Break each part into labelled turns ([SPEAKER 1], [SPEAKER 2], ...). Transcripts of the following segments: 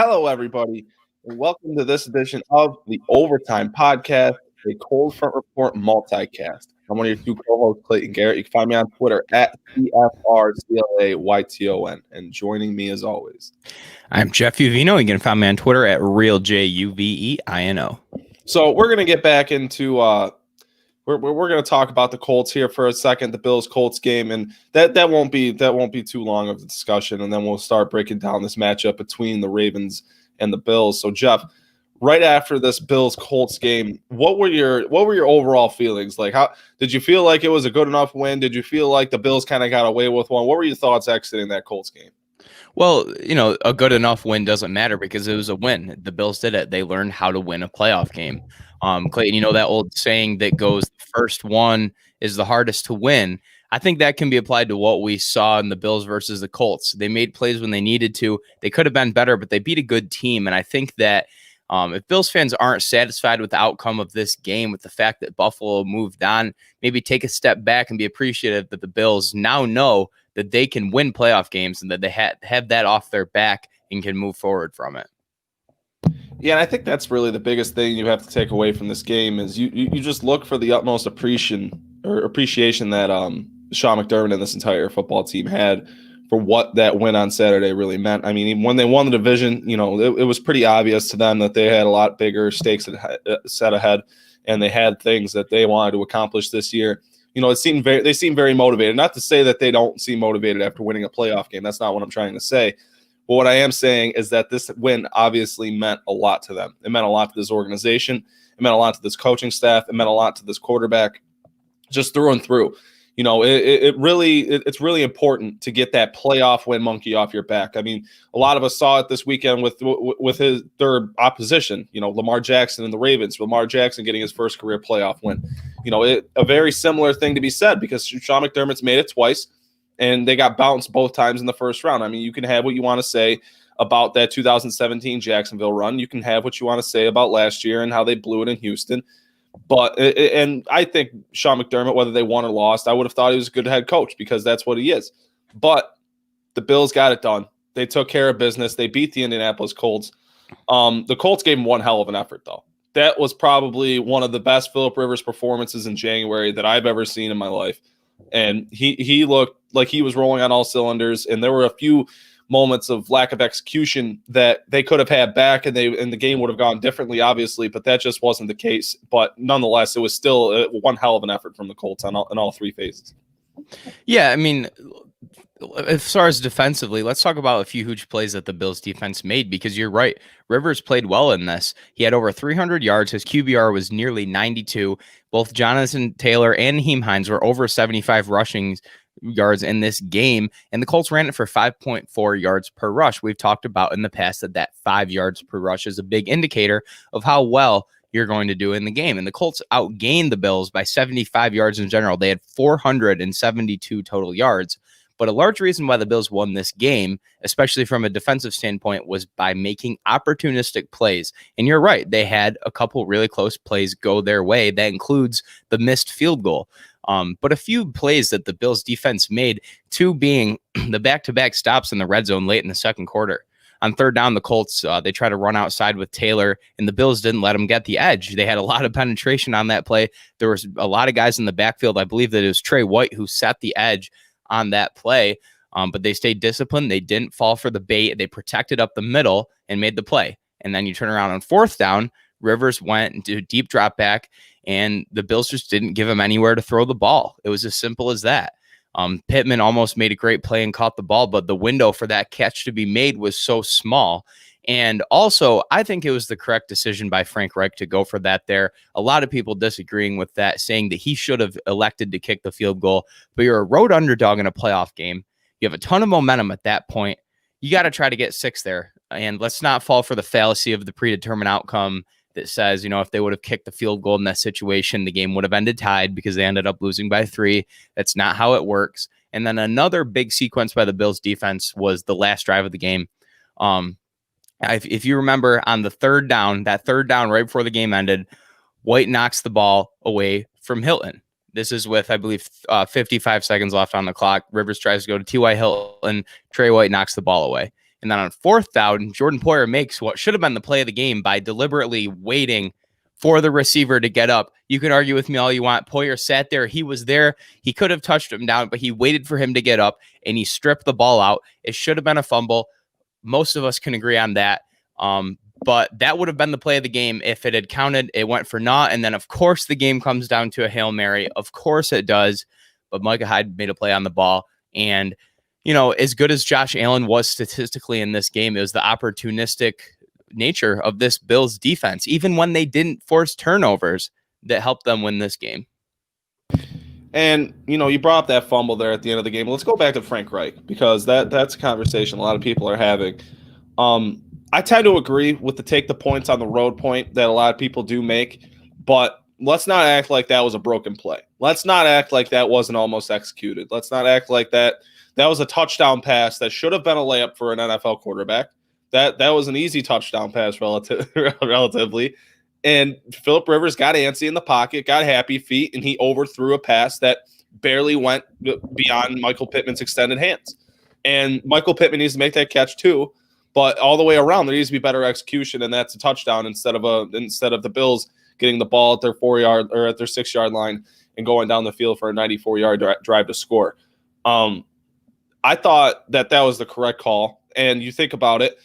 [SPEAKER 1] Hello, everybody, and welcome to this edition of the Overtime Podcast, a Cold Front Report multicast. I'm one of your two co-hosts, Clayton Garrett. You can find me on Twitter at CFRCLAYTON, and joining me as always.
[SPEAKER 2] I'm Jeff Uvino. You can find me on Twitter at RealJUVEINO.
[SPEAKER 1] So we're gonna get back into we're gonna talk about the Colts here for a second, the Bills-Colts game, and that won't be too long of a discussion, and then we'll start breaking down this matchup between the Ravens and the Bills. So Jeff, right after this Bills-Colts game, what were your overall feelings? Like, how did you feel like it was a good enough win? Did you feel like the Bills kind of got away with one? What were your thoughts exiting that Colts game?
[SPEAKER 2] Well, a good enough win doesn't matter because it was a win. The Bills did it. They learned how to win a playoff game. Clayton, that old saying that goes, the first one is the hardest to win. I think that can be applied to what we saw in the Bills versus the Colts. They made plays when they needed to. They could have been better, but they beat a good team. And I think that if Bills fans aren't satisfied with the outcome of this game, with the fact that Buffalo moved on, maybe take a step back and be appreciative that the Bills now know that they can win playoff games and that they have that off their back and can move forward from it.
[SPEAKER 1] Yeah, and I think that's really the biggest thing you have to take away from this game is you just look for the utmost appreciation that Sean McDermott and this entire football team had for what that win on Saturday really meant. I mean, when they won the division, it was pretty obvious to them that they had a lot bigger stakes set ahead, and they had things that they wanted to accomplish this year. They seem very motivated. Not to say that they don't seem motivated after winning a playoff game. That's not what I'm trying to say. But what I am saying is that this win obviously meant a lot to them. It meant a lot to this organization. It meant a lot to this coaching staff. It meant a lot to this quarterback, just through and through. It's really important to get that playoff win monkey off your back. I mean, a lot of us saw it this weekend with their opposition. Lamar Jackson and the Ravens. Lamar Jackson getting his first career playoff win. A very similar thing to be said because Sean McDermott's made it twice, and they got bounced both times in the first round. I mean, you can have what you want to say about that 2017 Jacksonville run. You can have what you want to say about last year and how they blew it in Houston. And I think Sean McDermott, whether they won or lost, I would have thought he was a good head coach because that's what he is. But the Bills got it done. They took care of business. They beat the Indianapolis Colts. The Colts gave him one hell of an effort, though. That was probably one of the best Phillip Rivers performances in January that I've ever seen in my life. And he looked like he was rolling on all cylinders. And there were a few moments of lack of execution that they could have had back, and the game would have gone differently, obviously, but that just wasn't the case. But nonetheless, it was still one hell of an effort from the Colts in all three phases.
[SPEAKER 2] Yeah, I mean, as far as defensively, let's talk about a few huge plays that the Bills defense made, because you're right. Rivers played well in this. He had over 300 yards. His QBR was nearly 92. Both Jonathan Taylor and Nyheim Hines were over 75 rushing yards in this game, and the Colts ran it for 5.4 yards per rush. We've talked about in the past that 5 yards per rush is a big indicator of how well you're going to do in the game. And the Colts outgained the Bills by 75 yards in general. They had 472 total yards. But a large reason why the Bills won this game, especially from a defensive standpoint, was by making opportunistic plays. And you're right, they had a couple really close plays go their way. That includes the missed field goal. But a few plays that the Bills defense made, two being the back-to-back stops in the red zone late in the second quarter. On third down, the Colts, they try to run outside with Taylor, and the Bills didn't let them get the edge. They had a lot of penetration on that play. There was a lot of guys in the backfield. I believe that it was Trey White who set the edge on that play, but they stayed disciplined. They didn't fall for the bait. They protected up the middle and made the play. And then you turn around on fourth down, Rivers went into a deep drop back, and the Bills just didn't give him anywhere to throw the ball. It was as simple as that. Pittman almost made a great play and caught the ball, but the window for that catch to be made was so small. And also, I think it was the correct decision by Frank Reich to go for that there. A lot of people disagreeing with that, saying that he should have elected to kick the field goal. But you're a road underdog in a playoff game. You have a ton of momentum at that point. You got to try to get 6 there. And let's not fall for the fallacy of the predetermined outcome that says, if they would have kicked the field goal in that situation, the game would have ended tied because they ended up losing by 3. That's not how it works. And then another big sequence by the Bills defense was the last drive of the game. If you remember on the third down right before the game ended, White knocks the ball away from Hilton. This is with, I believe, 55 seconds left on the clock. Rivers tries to go to T.Y. Hilton. Trey White knocks the ball away. And then on 4th down, Jordan Poyer makes what should have been the play of the game by deliberately waiting for the receiver to get up. You can argue with me all you want. Poyer sat there. He was there. He could have touched him down, but he waited for him to get up, and he stripped the ball out. It should have been a fumble. Most of us can agree on that. But that would have been the play of the game if it had counted. It went for naught. And then, of course, the game comes down to a Hail Mary. Of course it does. But Micah Hyde made a play on the ball. And, as good as Josh Allen was statistically in this game, it was the opportunistic nature of this Bills defense, even when they didn't force turnovers, that helped them win this game.
[SPEAKER 1] And, you brought up that fumble there at the end of the game. Let's go back to Frank Reich, because that's a conversation a lot of people are having. I tend to agree with the take the points on the road point that a lot of people do make, but let's not act like that was a broken play. Let's not act like that wasn't almost executed. Let's not act like that was a touchdown pass that should have been a layup for an NFL quarterback. That was an easy touchdown pass relatively. And Phillip Rivers got antsy in the pocket, got happy feet, and he overthrew a pass that barely went beyond Michael Pittman's extended hands. And Michael Pittman needs to make that catch too. But all the way around, there needs to be better execution, and that's a touchdown instead of the Bills getting the ball at their 4-yard or at their 6-yard line and going down the field for a 94-yard drive to score. I thought that was the correct call. And you think about it,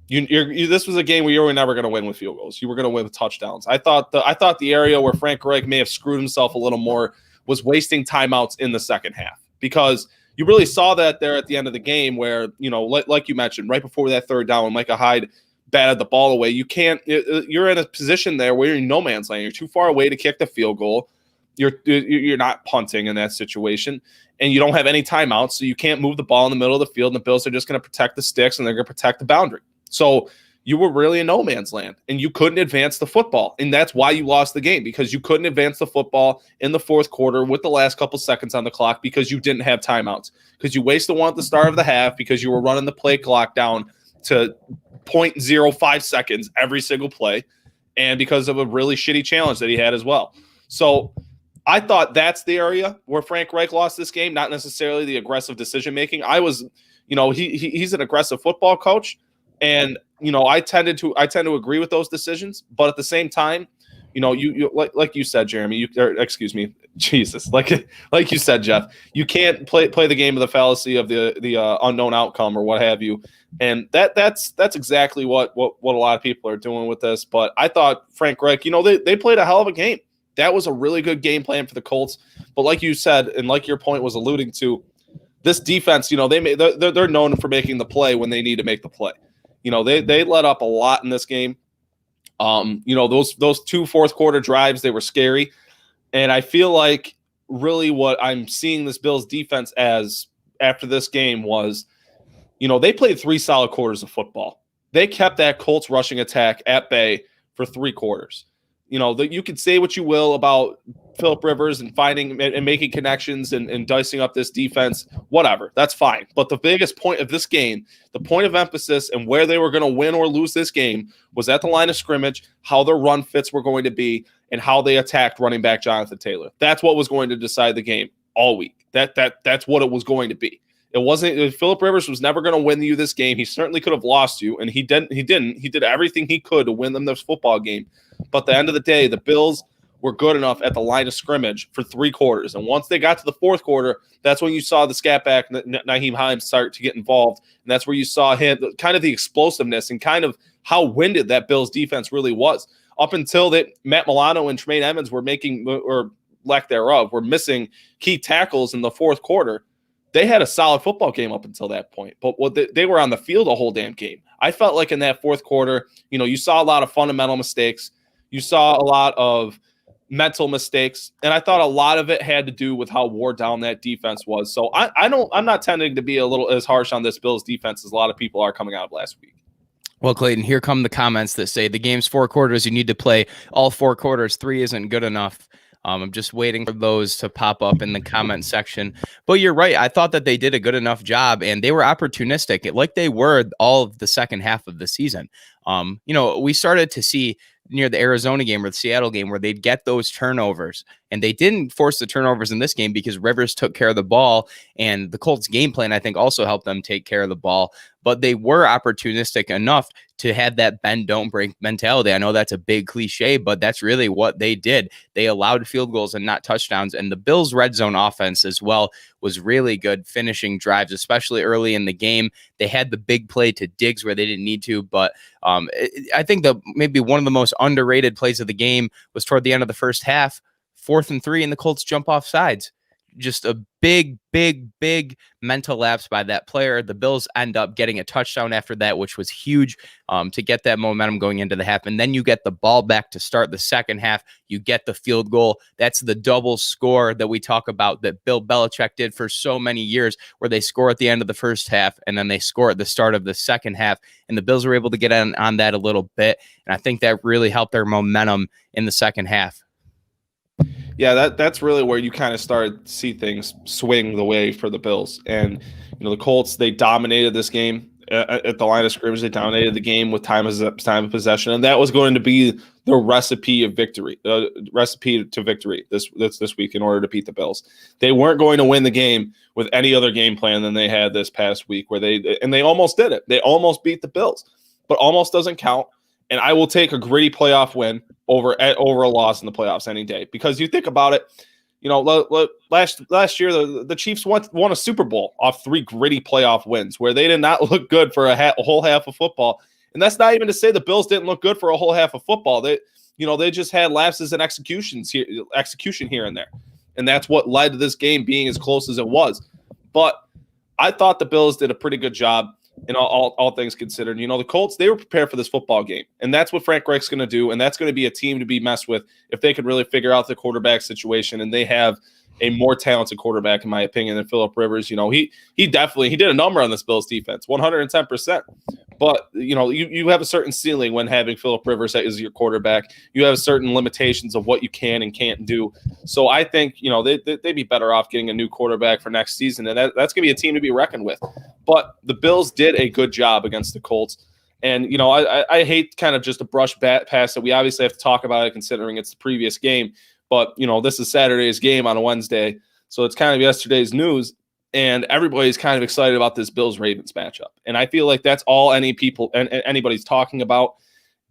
[SPEAKER 1] this was a game where you were never going to win with field goals. You were going to win with touchdowns. I thought the area where Frank Reich may have screwed himself a little more was wasting timeouts in the second half, because you really saw that there at the end of the game where, like you mentioned, right before that 3rd down when Micah Hyde batted the ball away, you're in a position there where you're in no man's land. You're too far away to kick the field goal. You're not punting in that situation, and you don't have any timeouts, so you can't move the ball in the middle of the field, and the Bills are just going to protect the sticks, and they're going to protect the boundary. So you were really in no man's land, and you couldn't advance the football. And that's why you lost the game, because you couldn't advance the football in the 4th quarter with the last couple seconds on the clock, because you didn't have timeouts, because you wasted one at the start of the half, because you were running the play clock down to 0.05 seconds every single play, and because of a really shitty challenge that he had as well. So I thought that's the area where Frank Reich lost this game, not necessarily the aggressive decision-making. He's an aggressive football coach, and I tend to agree with those decisions, but at the same time, you like you said, Jeremy, excuse me, Jesus, like you said, Jeff, you can't play the game of the fallacy of the unknown outcome or what have you, and that's exactly what a lot of people are doing with this. But I thought Frank Reich, they played a hell of a game. That was a really good game plan for the Colts. But like you said, and like your point was alluding to, this defense, they're known for making the play when they need to make the play. They let up a lot in this game. Those 2 4th quarter drives, they were scary. And I feel like really what I'm seeing this Bills defense as after this game was, they played 3 solid quarters of football. They kept that Colts rushing attack at bay for 3 quarters. You could say what you will about Phillip Rivers and finding and making connections and dicing up this defense, whatever, that's fine. But the biggest point of this game, the point of emphasis and where they were going to win or lose this game was at the line of scrimmage, how their run fits were going to be, and how they attacked running back Jonathan Taylor. That's what was going to decide the game all week. That's what it was going to be. It wasn't. Phillip Rivers was never going to win you this game. He certainly could have lost you, and he didn't. He did everything he could to win them this football game. But at the end of the day, the Bills were good enough at the line of scrimmage for 3 quarters. And once they got to the 4th quarter, that's when you saw the scat back Nyheim Hines start to get involved. And that's where you saw him, kind of the explosiveness and kind of how winded that Bills defense really was. Up until that, Matt Milano and Tremaine Edmonds were making, or lack thereof, were missing key tackles in the 4th quarter. They had a solid football game up until that point. But they were on the field the whole damn game. I felt like in that 4th quarter, you saw a lot of fundamental mistakes. You saw a lot of mental mistakes, and I thought a lot of it had to do with how wore down that defense was. So I'm not tending to be a little as harsh on this Bills defense as a lot of people are coming out of last week.
[SPEAKER 2] Well, Clayton, here come the comments that say the game's 4 quarters. You need to play all 4 quarters. 3 isn't good enough. I'm just waiting for those to pop up in the comment section. But you're right. I thought that they did a good enough job, and they were opportunistic, like they were all of the second half of the season. We started to see near the Arizona game or the Seattle game where they'd get those turnovers, and they didn't force the turnovers in this game because Rivers took care of the ball, and the Colts game plan, I think, also helped them take care of the ball. but they were opportunistic enough to have that bend don't break mentality. I know that's a big cliche, but that's really what they did. They allowed field goals and not touchdowns. And the Bills' red zone offense as well was really good, finishing drives, especially early in the game. They had the big play to Diggs where they didn't need to, but I think maybe one of the most underrated plays of the game was toward the end of the first half, 4th and 3, and the Colts jump off sides. Just a big mental lapse by that player. The Bills end up getting a touchdown after that, which was huge to get that momentum going into the half. And then you get the ball back to start the second half. You get the field goal. That's the double score that we talk about that Bill Belichick did for so many years, where they score at the end of the first half and then they score at the start of the second half. And the Bills were able to get on that a little bit. And I think that really helped their momentum in the second half.
[SPEAKER 1] Yeah, that's really where you kind of start to see things swing the way for the Bills. And, the Colts, they dominated this game at the line of scrimmage. They dominated the game with time of possession. And that was going to be the recipe of victory, recipe to victory this week in order to beat the Bills. They weren't going to win the game with any other game plan than they had this past week, where they almost did it. They almost beat the Bills, but almost doesn't count. And I will take a gritty playoff win over a loss in the playoffs any day, because you think about it, last year the Chiefs won a Super Bowl off 3 gritty playoff wins where they did not look good for a whole half of football. And that's not even to say the Bills didn't look good for a whole half of football. They just had lapses in execution here and there. And that's what led to this game being as close as it was. But I thought the Bills did a pretty good job. All things considered, the Colts, they were prepared for this football game, and that's what Frank Reich's going to do, and that's going to be a team to be messed with if they could really figure out the quarterback situation. And they have a more talented quarterback, in my opinion, than Phillip Rivers. He did a number on this Bills defense, 110%. But you have a certain ceiling when having Phillip Rivers as your quarterback. You have certain limitations of what you can and can't do. So I think they'd be better off getting a new quarterback for next season, and that's going to be a team to be reckoned with. But the Bills did a good job against the Colts. And, I hate kind of just a brush past it. We obviously have to talk about it considering it's the previous game. But, this is Saturday's game on a Wednesday. So it's kind of yesterday's news. And everybody's kind of excited about this Bills-Ravens matchup. And I feel like that's all anybody's talking about.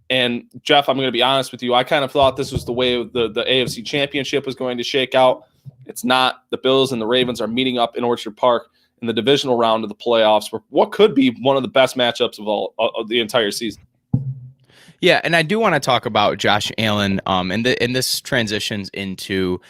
[SPEAKER 1] And, Jeff, I'm going to be honest with you. I kind of thought this was the way the AFC Championship was going to shake out. It's not. The Bills and the Ravens are meeting up in Orchard Park in the divisional round of the playoffs for what could be one of the best matchups of the entire season.
[SPEAKER 2] Yeah, and I do want to talk about Josh Allen, and this transitions into,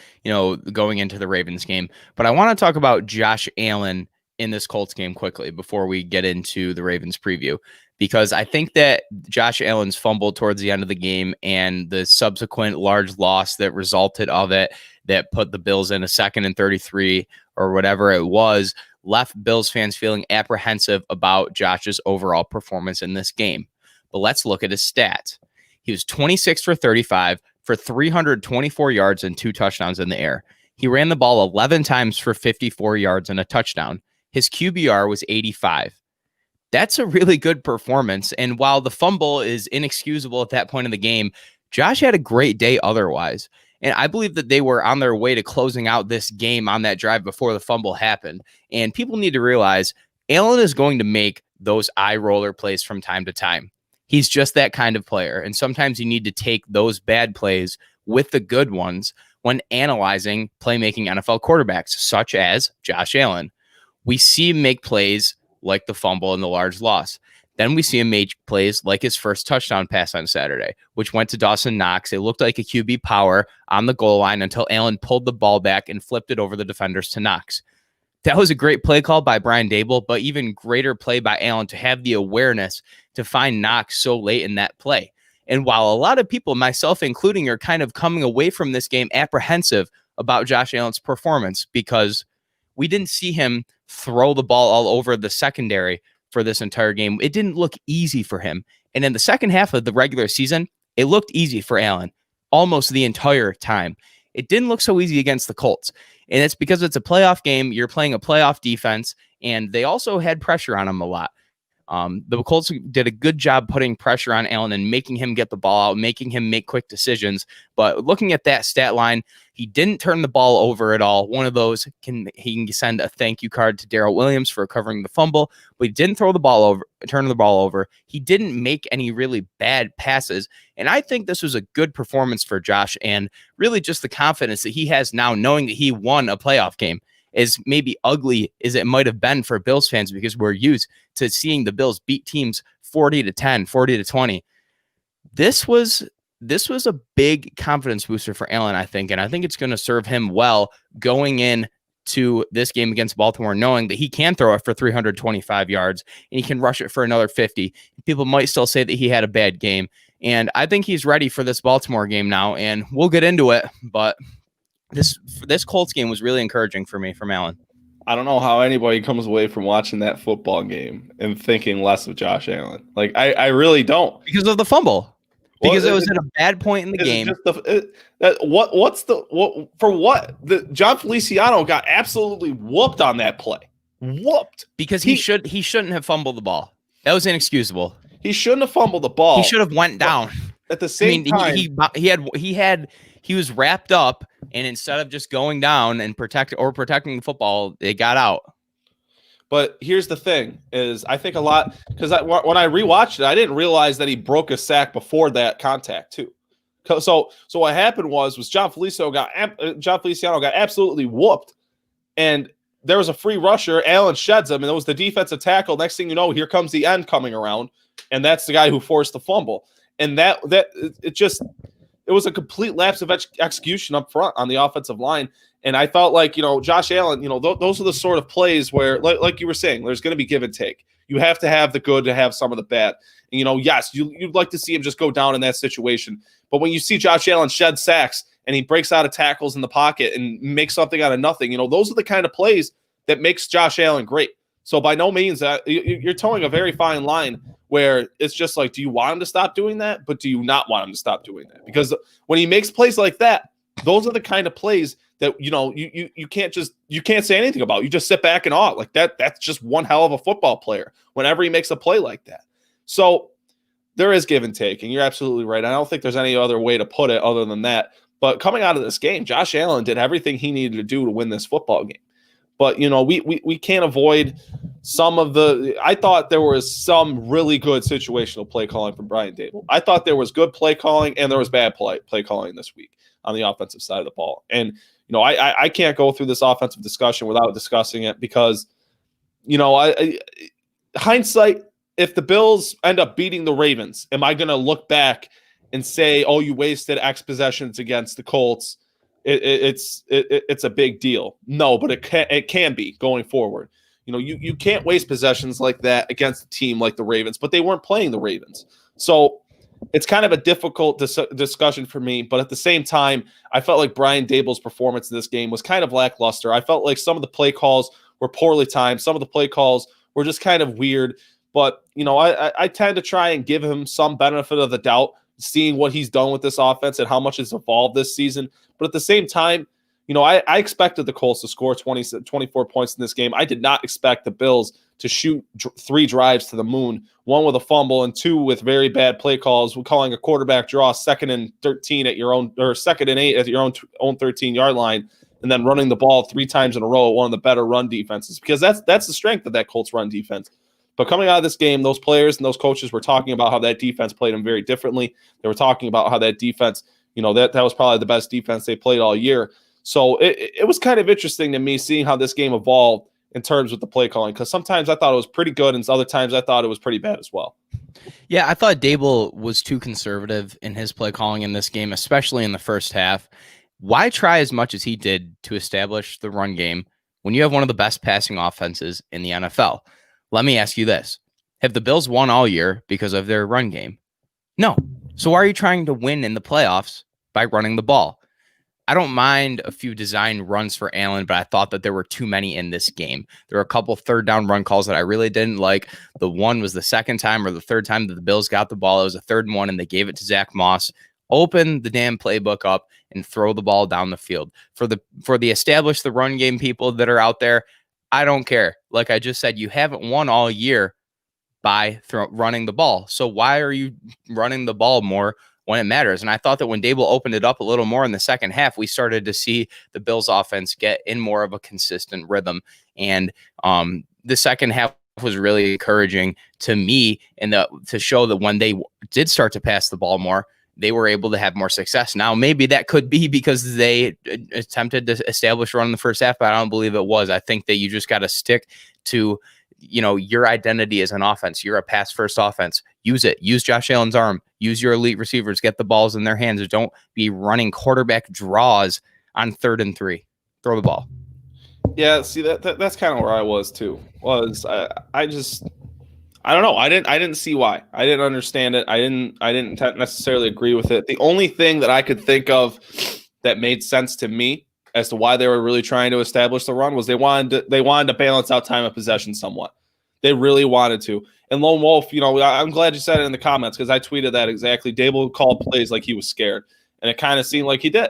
[SPEAKER 2] going into the Ravens game. But I want to talk about Josh Allen in this Colts game quickly before we get into the Ravens preview, because I think that Josh Allen's fumble towards the end of the game and the subsequent large loss that resulted of it, that put the Bills in a 2nd and 33 or whatever it was, left Bills fans feeling apprehensive about Josh's overall performance in this game. But let's look at his stats. He was 26 for 35 for 324 yards and 2 touchdowns in the air. He ran the ball 11 times for 54 yards and a touchdown. His QBR was 85. That's a really good performance. And while the fumble is inexcusable at that point in the game, Josh had a great day otherwise. And I believe that they were on their way to closing out this game on that drive before the fumble happened. And people need to realize Allen is going to make those eye roller plays from time to time. He's just that kind of player. And sometimes you need to take those bad plays with the good ones when analyzing playmaking NFL quarterbacks, such as Josh Allen. We see him make plays like the fumble and the large loss. Then we see him make plays like his first touchdown pass on Saturday, which went to Dawson Knox. It looked like a QB power on the goal line until Allen pulled the ball back and flipped it over the defenders to Knox. That was a great play call by Brian Dable, but even greater play by Allen to have the awareness to find Knox so late in that play. And while a lot of people, myself including, are kind of coming away from this game apprehensive about Josh Allen's performance because we didn't see him throw the ball all over the secondary for this entire game. It didn't look easy for him. And in the second half of the regular season, it looked easy for Allen almost the entire time. It didn't look so easy against the Colts. And it's because it's a playoff game. You're playing a playoff defense, and they also had pressure on him a lot. The Colts did a good job putting pressure on Allen and making him get the ball out, making him make quick decisions. But looking at that stat line, He didn't turn the ball over at all. One of those he can send a thank you card to Darrell Williams for recovering the fumble, but he didn't turn the ball over. He didn't make any really bad passes. And I think this was a good performance for Josh, and really just the confidence that he has now, knowing that he won a playoff game, as maybe ugly as it might have been for Bills fans, because we're used to seeing the Bills beat teams 40-10, 40-20. This was a big confidence booster for Allen, I think, and I think it's going to serve him well going in to this game against Baltimore, knowing that he can throw it for 325 yards and he can rush it for another 50. People might still say that he had a bad game, and I think he's ready for this Baltimore game now, and we'll get into it, but this Colts game was really encouraging for me from Allen.
[SPEAKER 1] I don't know how anybody comes away from watching that football game and thinking less of Josh Allen. Like, I really don't.
[SPEAKER 2] Because of the fumble. Because it was at a bad point in the game. John Feliciano got absolutely whooped on that play. Whooped. Because he shouldn't have fumbled the ball. That was inexcusable.
[SPEAKER 1] He shouldn't have fumbled the ball.
[SPEAKER 2] He should have went down.
[SPEAKER 1] At the same time,
[SPEAKER 2] he was wrapped up, and instead of just going down and protecting the football, it got out.
[SPEAKER 1] But here's the thing: is I think a lot, because when I rewatched it, I didn't realize that he broke a sack before that contact too. So what happened was John Feliciano got absolutely whooped, and there was a free rusher. Allen sheds him, and it was the defensive tackle. Next thing you know, here comes the end coming around, and that's the guy who forced the fumble. And it was a complete lapse of execution up front on the offensive line. And I felt like, Josh Allen, those are the sort of plays where, like you were saying, there's going to be give and take. You have to have the good to have some of the bad. And, yes, you'd like to see him just go down in that situation. But when you see Josh Allen shed sacks and he breaks out of tackles in the pocket and makes something out of nothing, those are the kind of plays that makes Josh Allen great. So by no means, you're towing a very fine line where it's just like, do you want him to stop doing that? But do you not want him to stop doing that? Because when he makes plays like that, those are the kind of plays that, you can't say anything about. You just sit back and awe. Like that's just one hell of a football player whenever he makes a play like that. So there is give and take, and you're absolutely right. I don't think there's any other way to put it other than that. But coming out of this game, Josh Allen did everything he needed to do to win this football game. But, we can't avoid some of I thought there was some really good situational play calling from Brian Daboll. I thought there was good play calling and there was bad play calling this week on the offensive side of the ball. And, I can't go through this offensive discussion without discussing it because, hindsight, if the Bills end up beating the Ravens, am I going to look back and say, oh, you wasted X possessions against the Colts? It's a big deal. No, but it can be going forward. You can't waste possessions like that against a team like the Ravens, but they weren't playing the Ravens. So it's kind of a difficult discussion for me, but at the same time, I felt like Brian Daboll's performance in this game was kind of lackluster. I felt like some of the play calls were poorly timed. Some of the play calls were just kind of weird, but I tend to try and give him some benefit of the doubt, seeing what he's done with this offense and how much it's evolved this season. But at the same time, I expected the Colts to score 24 points in this game. I did not expect the Bills to shoot 3 drives to the moon, 1 with a fumble and 2 with very bad play calls. We're calling a quarterback draw 2nd and 13 at your own, or 2nd and 8 at your own 13-yard line, and then running the ball 3 times in a row at one of the better run defenses, because that's the strength of that Colts run defense. But coming out of this game, those players and those coaches were talking about how that defense played them very differently. They were talking about how that defense, that was probably the best defense they played all year. So it was kind of interesting to me seeing how this game evolved in terms of the play calling, because sometimes I thought it was pretty good and other times I thought it was pretty bad as well.
[SPEAKER 2] Yeah, I thought Daboll was too conservative in his play calling in this game, especially in the first half. Why try as much as he did to establish the run game when you have one of the best passing offenses in the NFL? Let me ask you this. Have the Bills won all year because of their run game? No. So why are you trying to win in the playoffs by running the ball? I don't mind a few design runs for Allen, but I thought that there were too many in this game. There were a couple third down run calls that I really didn't like. The one was the second time or the third time that the Bills got the ball. It was a 3rd and 1, and they gave it to Zach Moss. Open the damn playbook up and throw the ball down the field. For the establish the run game people that are out there, I don't care. Like I just said, you haven't won all year by running the ball. So why are you running the ball more when it matters. And I thought that when Dable opened it up a little more in the second half, we started to see the Bills offense get in more of a consistent rhythm. And the second half was really encouraging to me, and to show that when they did start to pass the ball more, they were able to have more success. Now, maybe that could be because they attempted to establish a run in the first half, but I don't believe it was. I think that you just got to stick to, your identity as an offense. You're a pass first offense. Use it. Use Josh Allen's arm. Use your elite receivers. Get the balls in their hands. Don't be running quarterback draws on 3rd and 3. Throw the ball.
[SPEAKER 1] Yeah, see that's kind of where I was too. I don't know. I didn't see why. I didn't understand it. I didn't necessarily agree with it. The only thing that I could think of that made sense to me as to why they were really trying to establish the run was they wanted to balance out time of possession somewhat. They really wanted to. And Lone Wolf, I'm glad you said it in the comments because I tweeted that exactly. Dable called plays like he was scared, and it kind of seemed like he did.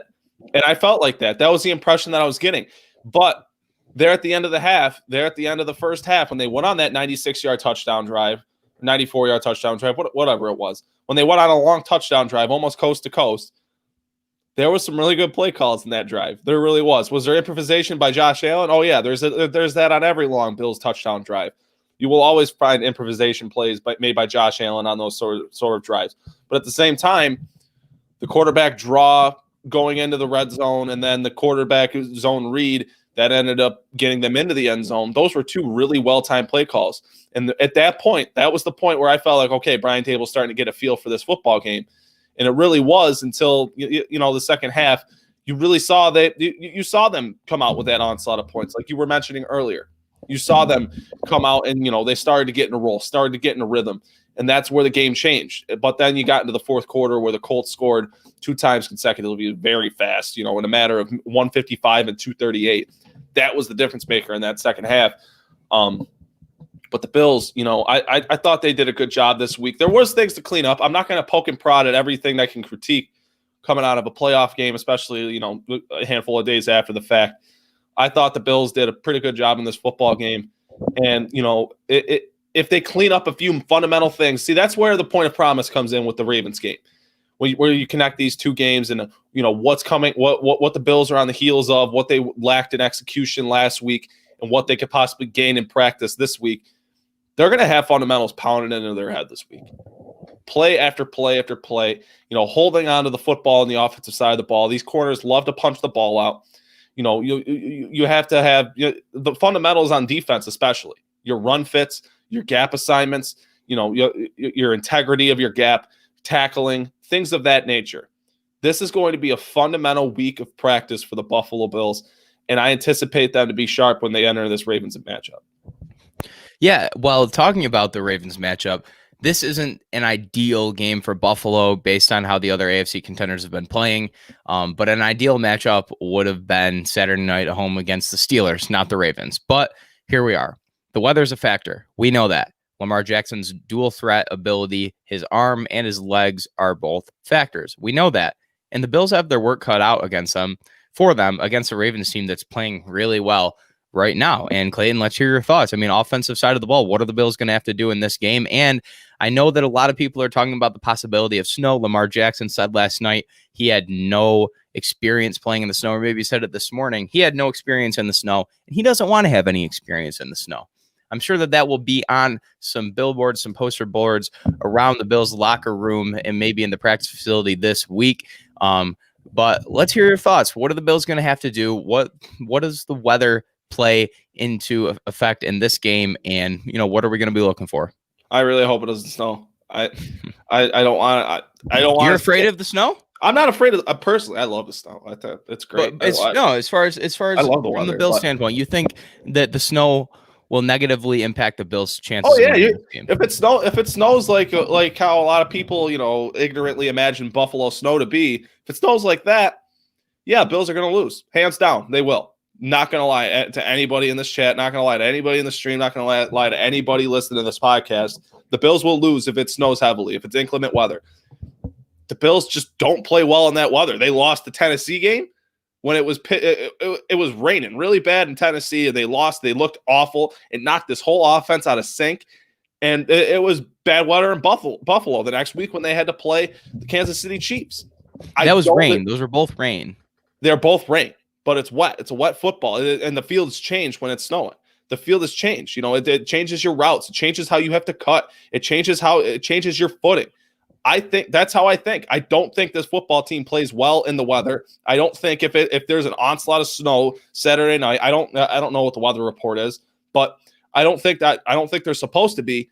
[SPEAKER 1] And I felt like that. That was the impression that I was getting. But there at the end of the first half, when they went on that 96-yard touchdown drive, 94-yard touchdown drive, whatever it was, when they went on a long touchdown drive, almost coast to coast, there was some really good play calls in that drive. There really was. Was there improvisation by Josh Allen? Oh, yeah, there's that on every long Bills touchdown drive. You will always find improvisation plays made by Josh Allen on those sort of drives. But at the same time, the quarterback draw going into the red zone and then the quarterback zone read that ended up getting them into the end zone. Those were two really well-timed play calls. And at that point, that was the point where I felt like, okay, Brian Table's starting to get a feel for this football game. And it really was until, the second half, you really saw that you saw them come out with that onslaught of points like you were mentioning earlier. You saw them come out and, they started to get in a roll, started to get in a rhythm. And that's where the game changed. But then you got into the fourth quarter where the Colts scored 2 times consecutively very fast, in a matter of 155 and 238. That was the difference maker in that second half. But the Bills, I thought they did a good job this week. There was things to clean up. I'm not going to poke and prod at everything that can critique coming out of a playoff game, especially, a handful of days after the fact. I thought the Bills did a pretty good job in this football game. And, if they clean up a few fundamental things, see, that's where the point of promise comes in with the Ravens game. Where you connect these two games and, what's coming, what the Bills are on the heels of, what they lacked in execution last week, and what they could possibly gain in practice this week. They're going to have fundamentals pounded into their head this week. Play after play after play, holding on to the football on the offensive side of the ball. These corners love to punch the ball out. You have to have the fundamentals on defense, especially your run fits, your gap assignments, your integrity of your gap, tackling, things of that nature. This is going to be a fundamental week of practice for the Buffalo Bills, and I anticipate them to be sharp when they enter this Ravens matchup.
[SPEAKER 2] Yeah, well, talking about the Ravens matchup, this isn't an ideal game for Buffalo based on how the other AFC contenders have been playing, but an ideal matchup would have been Saturday night at home against the Steelers, not the Ravens. But here we are. The weather's a factor. We know that. Lamar Jackson's dual threat ability, his arm and his legs are both factors. We know that. And the Bills have their work cut out against them against a Ravens team that's playing really well right now. And Clayton, let's hear your thoughts. I mean, offensive side of the ball, what are the Bills going to have to do in this game? And I know that a lot of people are talking about the possibility of snow. Lamar Jackson said last night he had no experience playing in the snow, or maybe he said it this morning. He had no experience in the snow, and he doesn't want to have any experience in the snow. I'm sure that will be on some billboards, some poster boards around the Bills locker room and maybe in the practice facility this week. But let's hear your thoughts. What are the Bills going to have to do? What does the weather play into effect in this game? And, what are we going to be looking for?
[SPEAKER 1] I really hope it doesn't snow. I don't want. I don't want.
[SPEAKER 2] You're afraid of the snow?
[SPEAKER 1] I'm not afraid of. Personally, I love the snow. I thought it's great.
[SPEAKER 2] As far as I love the weather, from the Bills' standpoint, you think that the snow will negatively impact the Bills' chances?
[SPEAKER 1] Oh yeah, if it snows like how a lot of people ignorantly imagine Buffalo snow to be, if it snows like that, yeah, Bills are going to lose, hands down. They will. Not going to lie to anybody in this chat. Not going to lie to anybody in the stream. Not going to lie to anybody listening to this podcast. The Bills will lose if it snows heavily, if it's inclement weather. The Bills just don't play well in that weather. They lost the Tennessee game when it was raining really bad in Tennessee, and they lost. They looked awful. It knocked this whole offense out of sync. And it was bad weather in Buffalo the next week when they had to play the Kansas City Chiefs.
[SPEAKER 2] That was rain. Those were both rain.
[SPEAKER 1] They're both rain, but it's wet. It's a wet football, and the field's changed when it's snowing. The field has changed. It changes your routes. It changes how you have to cut. It changes your footing. I think that's how I think. I don't think this football team plays well in the weather. I don't think if there's an onslaught of snow Saturday night, I don't know what the weather report is, but I don't think they're supposed to be.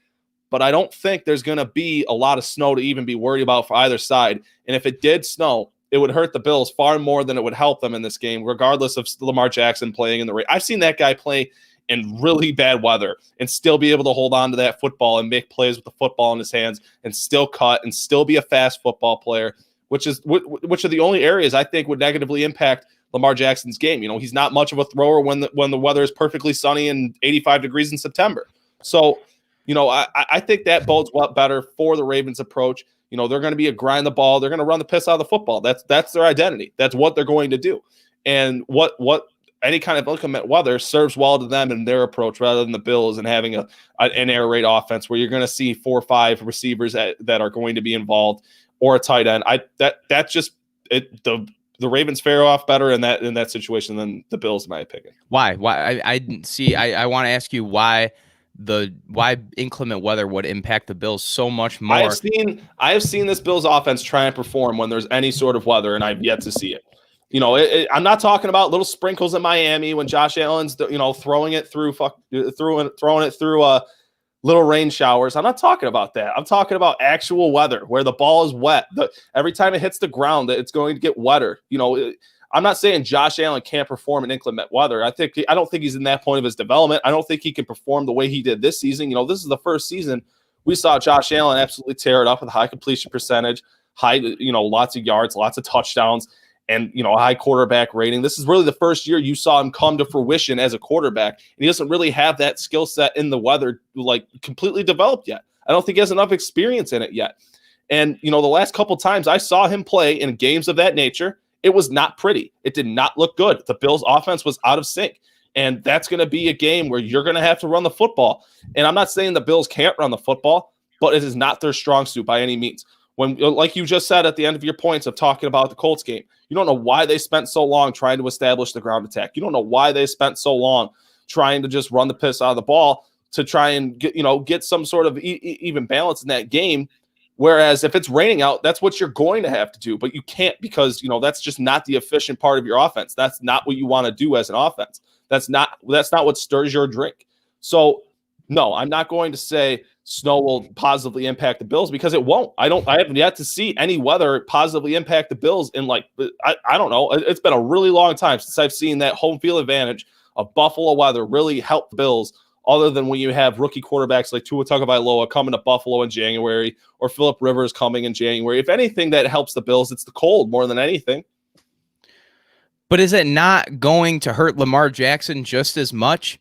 [SPEAKER 1] But I don't think there's going to be a lot of snow to even be worried about for either side. And if it did snow, it would hurt the Bills far more than it would help them in this game, regardless of Lamar Jackson playing in the rain. I've seen that guy play in really bad weather and still be able to hold on to that football and make plays with the football in his hands and still cut and still be a fast football player, which are the only areas I think would negatively impact Lamar Jackson's game. He's not much of a thrower when the weather is perfectly sunny and 85 degrees in September. So, I think that bodes well better for the Ravens' approach. They're going to be a grind the ball. They're going to run the piss out of the football. That's their identity. That's what they're going to do. And what any kind of inclement weather serves well to them and their approach rather than the Bills and having an air raid offense where you're going to see 4 or 5 receivers that are going to be involved or a tight end. That's just it. The Ravens fare off better in that situation than the Bills, in my opinion.
[SPEAKER 2] Why? I see. I want to ask you why inclement weather would impact the Bills so much more.
[SPEAKER 1] I have seen this Bills offense try and perform when there's any sort of weather, and I've yet to see it. I'm not talking about little sprinkles in Miami when Josh Allen's throwing it through little rain showers. I'm not talking about that. I'm talking about actual weather where the ball is wet. Every time it hits the ground, it's going to get wetter. I'm not saying Josh Allen can't perform in inclement weather. I don't think he's in that point of his development. I don't think he can perform the way he did this season. This is the first season we saw Josh Allen absolutely tear it up with high completion percentage, lots of yards, lots of touchdowns, and a high quarterback rating. This is really the first year you saw him come to fruition as a quarterback, and he doesn't really have that skill set in the weather completely developed yet. I don't think he has enough experience in it yet. And the last couple times I saw him play in games of that nature, it was not pretty. It did not look good. The Bills' offense was out of sync. And that's going to be a game where you're going to have to run the football. And I'm not saying the Bills can't run the football, but it is not their strong suit by any means. When, like you just said at the end of your points of talking about the Colts game, you don't know why they spent so long trying to establish the ground attack. You don't know why they spent so long trying to just run the piss out of the ball to try and get some sort of even balance in that game. Whereas if it's raining out, that's what you're going to have to do, but you can't because, that's just not the efficient part of your offense. That's not what you want to do as an offense. That's not what stirs your drink. So no, I'm not going to say snow will positively impact the Bills because it won't. I haven't yet to see any weather positively impact the Bills in I don't know. It's been a really long time since I've seen that home field advantage of Buffalo weather really help the Bills, other than when you have rookie quarterbacks like Tua Tagovailoa coming to Buffalo in January or Phillip Rivers coming in January. If anything that helps the Bills, it's the cold more than anything.
[SPEAKER 2] But is it not going to hurt Lamar Jackson just as much?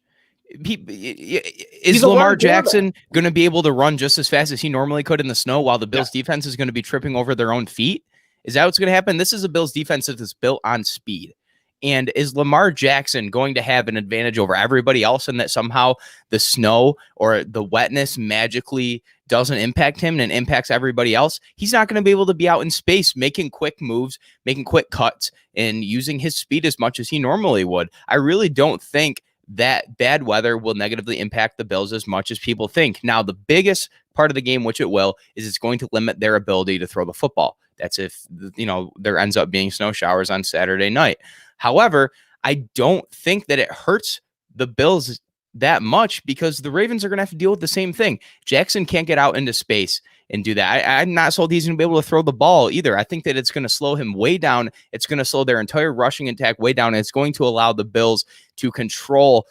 [SPEAKER 2] Is Lamar Jackson going to be able to run just as fast as he normally could in the snow while the Bills defense is going to be tripping over their own feet? Is that what's going to happen? This is a Bills defense that is built on speed. And is Lamar Jackson going to have an advantage over everybody else in that somehow the snow or the wetness magically doesn't impact him and impacts everybody else? He's not going to be able to be out in space making quick moves, making quick cuts, and using his speed as much as he normally would. I really don't think that bad weather will negatively impact the Bills as much as people think. Now, the biggest part of the game, which it will, is it's going to limit their ability to throw the football. That's if, there ends up being snow showers on Saturday night. However, I don't think that it hurts the Bills that much because the Ravens are going to have to deal with the same thing. Jackson can't get out into space and do that. I'm not sold he's going to be able to throw the ball either. I think that it's going to slow him way down. It's going to slow their entire rushing attack way down. And it's going to allow the Bills to control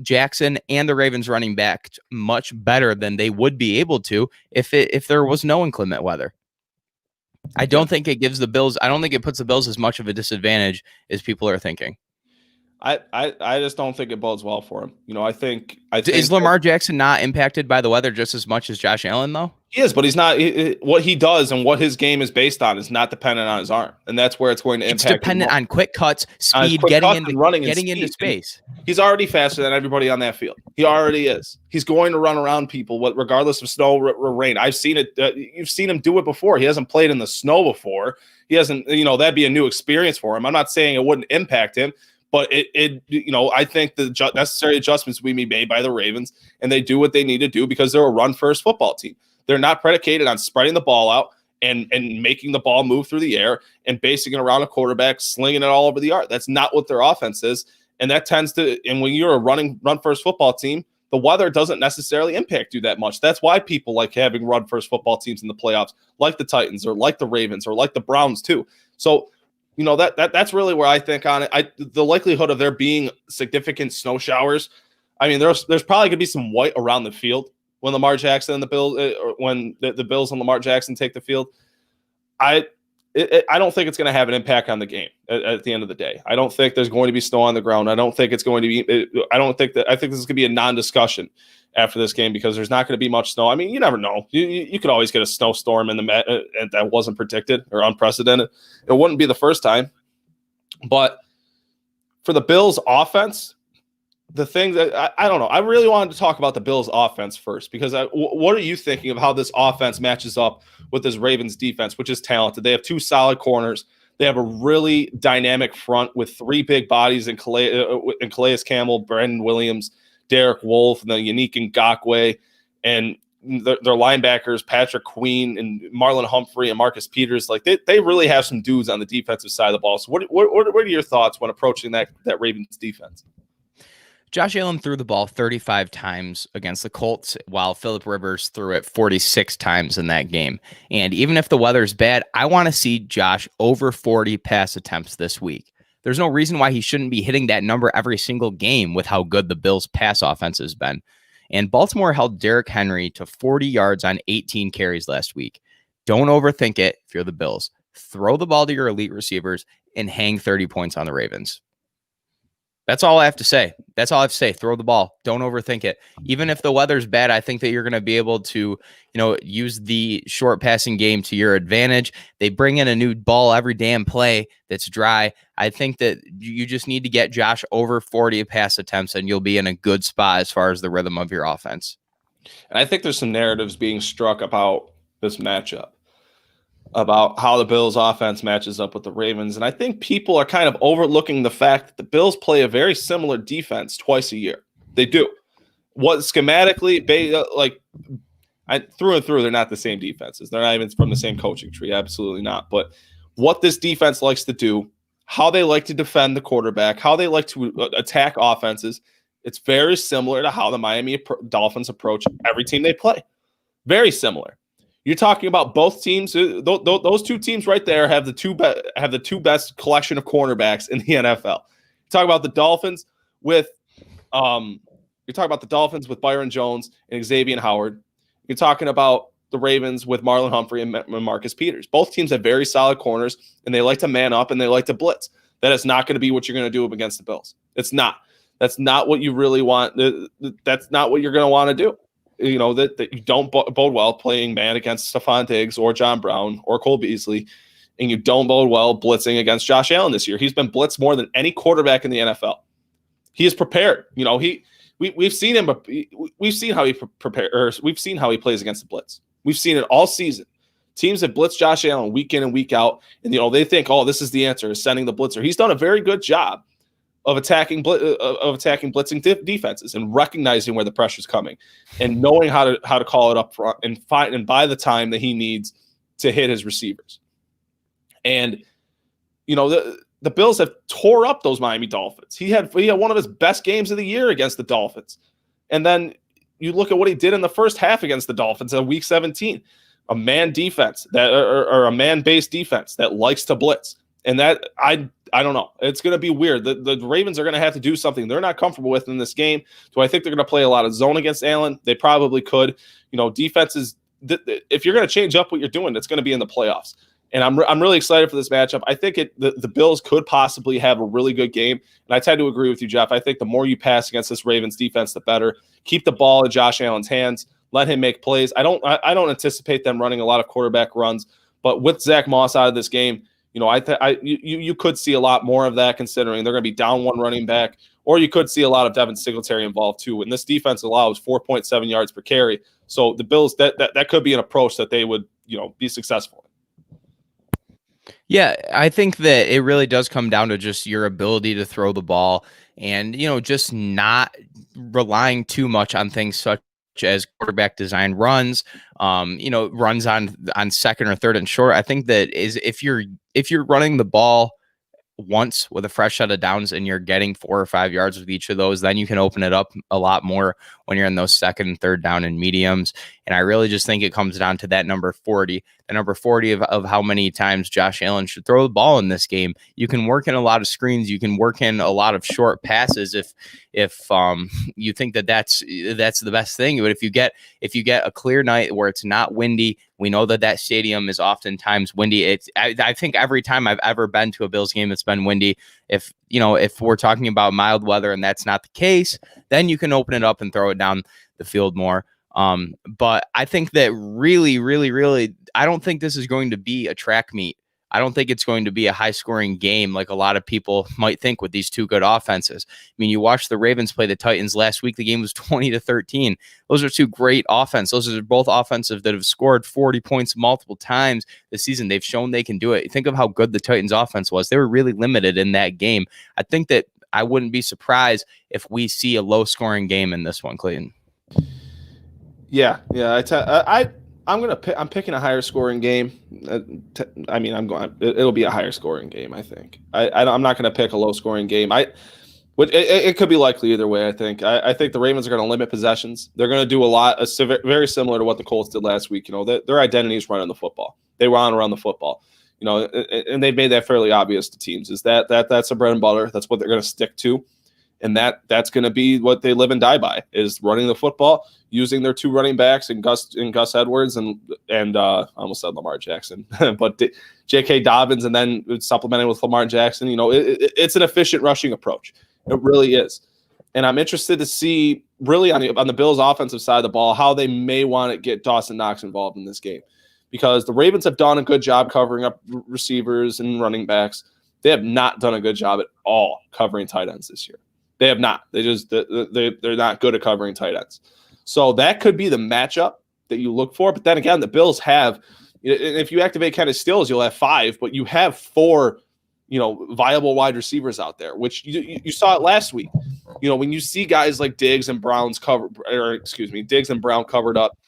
[SPEAKER 2] Jackson and the Ravens running back much better than they would be able to if there was no inclement weather. I don't think it gives the Bills. I don't think it puts the Bills as much of a disadvantage as people are thinking.
[SPEAKER 1] I just don't think it bodes well for him. I think
[SPEAKER 2] is Lamar Jackson not impacted by the weather just as much as Josh Allen, though?
[SPEAKER 1] He is, but he's not. What he does and what his game is based on is not dependent on his arm, and that's where it's going to impact.
[SPEAKER 2] It's dependent on quick cuts, speed, getting into space.
[SPEAKER 1] He's already faster than everybody on that field. He already is. He's going to run around people, regardless of snow or rain. I've seen it. You've seen him do it before. He hasn't played in the snow before. He hasn't. That'd be a new experience for him. I'm not saying it wouldn't impact him, but I think the necessary adjustments we made by the Ravens, and they do what they need to do because they're a run-first football team. They're not predicated on spreading the ball out and making the ball move through the air and basing it around a quarterback, slinging it all over the yard. That's not what their offense is. And that tends to, and when you're a run-first football team, the weather doesn't necessarily impact you that much. That's why people like having run-first football teams in the playoffs, like the Titans or like the Ravens or like the Browns too. So, that's really where I think on it. The likelihood of there being significant snow showers, I mean, there's probably going to be some white around the field when Lamar Jackson and the Bills, or when the Bills and Lamar Jackson take the field. I don't think it's going to have an impact on the game at the end of the day. I don't think there's going to be snow on the ground. I don't think it's going to be. I think this is going to be a non-discussion after this game because there's not going to be much snow. I mean, you never know. You could always get a snowstorm and that wasn't predicted or unprecedented. It wouldn't be the first time, but for the Bills' offense. The thing that I don't know, I really wanted to talk about the Bills' offense first because what are you thinking of how this offense matches up with this Ravens defense, which is talented? They have two solid corners. They have a really dynamic front with three big bodies in Calais Campbell, Brandon Williams, Derek Wolfe, and then Yannick Ngakoue, and their linebackers, Patrick Queen and Marlon Humphrey and Marcus Peters. Like they really have some dudes on the defensive side of the ball. So what are your thoughts when approaching that Ravens defense?
[SPEAKER 2] Josh Allen threw the ball 35 times against the Colts, while Phillip Rivers threw it 46 times in that game. And even if the weather's bad, I want to see Josh over 40 pass attempts this week. There's no reason why he shouldn't be hitting that number every single game with how good the Bills' pass offense has been. And Baltimore held Derrick Henry to 40 yards on 18 carries last week. Don't overthink it if you're the Bills. Throw the ball to your elite receivers and hang 30 points on the Ravens. That's all I have to say. Throw the ball. Don't overthink it. Even if the weather's bad, I think that you're going to be able to, use the short passing game to your advantage. They bring in a new ball every damn play that's dry. I think that you just need to get Josh over 40 pass attempts and you'll be in a good spot as far as the rhythm of your offense.
[SPEAKER 1] And I think there's some narratives being struck about this matchup, about how the Bills offense matches up with the Ravens. And I think people are kind of overlooking the fact that the Bills play a very similar defense twice a year. They do. What schematically, through and through, they're not the same defenses. They're not even from the same coaching tree. Absolutely not. But what this defense likes to do, how they like to defend the quarterback, how they like to attack offenses, it's very similar to how the Miami Dolphins approach every team they play. Very similar. You're talking about both teams. Those two teams right there have the two best collection of cornerbacks in the NFL. You talk about the Dolphins with Byron Jones and Xavier Howard. You're talking about the Ravens with Marlon Humphrey and Marcus Peters. Both teams have very solid corners, and they like to man up and they like to blitz. That is not going to be what you're going to do against the Bills. It's not. That's not what you really want. That's not what you're going to want to do. That you don't bode well playing man against Stephon Diggs or John Brown or Cole Beasley, and you don't bode well blitzing against Josh Allen this year. He's been blitzed more than any quarterback in the NFL. He is prepared. We've seen him. We've seen how he we've seen how he plays against the blitz. We've seen it all season. Teams have blitzed Josh Allen week in and week out, and they think, this is the answer, is sending the blitzer. He's done a very good job of attacking blitzing defenses and recognizing where the pressure's coming and knowing how to call it up front and buy the time that he needs to hit his receivers. And the Bills have tore up those Miami Dolphins. He had one of his best games of the year against the Dolphins. And then you look at what he did in the first half against the Dolphins in week 17, a man defense or a man-based defense that likes to blitz. And that I don't know. It's going to be weird. The Ravens are going to have to do something they're not comfortable with in this game. Do I think they're going to play a lot of zone against Allen? They probably could. Defenses, if you're going to change up what you're doing, it's going to be in the playoffs. And I'm really excited for this matchup. I think the Bills could possibly have a really good game. And I tend to agree with you, Jeff. I think the more you pass against this Ravens defense, the better. Keep the ball in Josh Allen's hands. let him make plays. I don't anticipate them running a lot of quarterback runs, but with Zach Moss out of this game, you could see a lot more of that, considering they're going to be down one running back, or you could see a lot of Devin Singletary involved too. And this defense allows 4.7 yards per carry, so the Bills that could be an approach that they would be successful in.
[SPEAKER 2] Yeah, I think that it really does come down to just your ability to throw the ball and, just not relying too much on things such as quarterback design runs, runs on second or third and short. I think that is if you're running the ball once with a fresh set of downs and you're getting 4 or 5 yards with each of those, then you can open it up a lot more when you're in those second and third down and mediums. And I really just think it comes down to that number 40, the number 40 of how many times Josh Allen should throw the ball in this game. You can work in a lot of screens. You can work in a lot of short passes if you think that's the best thing. But if you get a clear night where it's not windy, we know that stadium is oftentimes windy. I think every time I've ever been to a Bills game, it's been windy. If we're talking about mild weather and that's not the case, then you can open it up and throw it down the field more. But I think that really, really, really, I don't think this is going to be a track meet. I don't think it's going to be a high-scoring game like a lot of people might think with these two good offenses. I mean, you watched the Ravens play the Titans last week. The game was 20-13. Those are two great offenses. Those are both offensive that have scored 40 points multiple times this season. They've shown they can do it. Think of how good the Titans offense was. They were really limited in that game. I think that I wouldn't be surprised if we see a low-scoring game in this one, Clayton.
[SPEAKER 1] Yeah. I'm picking a higher scoring game. It'll be a higher scoring game. I think. I'm not going to pick a low scoring game. It could be likely either way. I think the Ravens are going to limit possessions. They're going to do a lot very similar to what the Colts did last week. Their identity is running the football. They run around the football. And they've made that fairly obvious to teams. Is that's the bread and butter. That's what they're going to stick to. And that's going to be what they live and die by, is running the football, using their two running backs and Gus Edwards and I almost said Lamar Jackson, but J.K. Dobbins, and then supplementing with Lamar Jackson. It's an efficient rushing approach. It really is. And I'm interested to see really on the Bills' offensive side of the ball how they may want to get Dawson Knox involved in this game, because the Ravens have done a good job covering up receivers and running backs. They have not done a good job at all covering tight ends this year. They have not. They're not good at covering tight ends. So that could be the matchup that you look for. But then again, the Bills have, if you activate Kenneth Stills, you'll have 5, but you have 4, viable wide receivers out there, which you saw it last week. When you see guys like Diggs and Brown covered up,